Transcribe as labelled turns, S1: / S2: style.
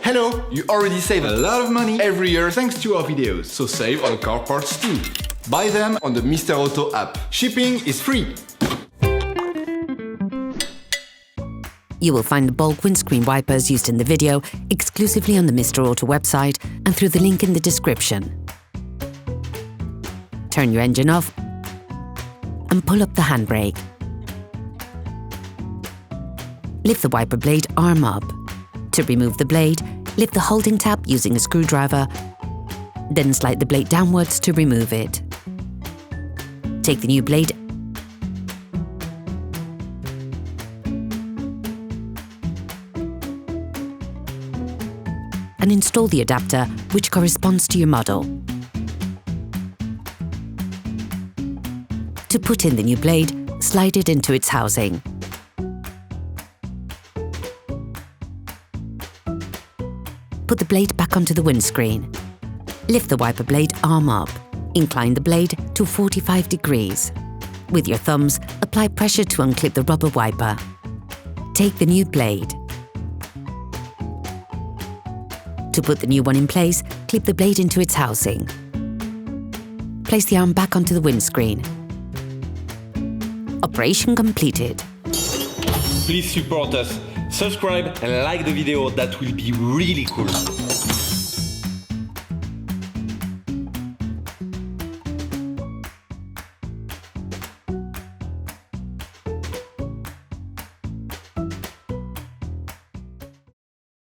S1: Hello! You already save a lot of money every year thanks to our videos, so save on car parts too. Buy them on the Mr. Auto app. Shipping is free.
S2: You will find the bulk windscreen wipers used in the video exclusively on the Mr. Auto website and through the link in the description. Turn your engine off and pull up the handbrake. Lift the wiper blade arm up. To remove the blade, lift the holding tab using a screwdriver, then slide the blade downwards to remove it. Take the new blade and install the adapter which corresponds to your model. To put in the new blade, slide it into its housing. Put the blade back onto the windscreen. Lift the wiper blade arm up. Incline the blade to 45 degrees. With your thumbs, apply pressure to unclip the rubber wiper. Take the new blade. To put the new one in place, clip the blade into its housing. Place the arm back onto the windscreen. Operation completed.
S3: Please support us. Subscribe and like the video, that will be really cool.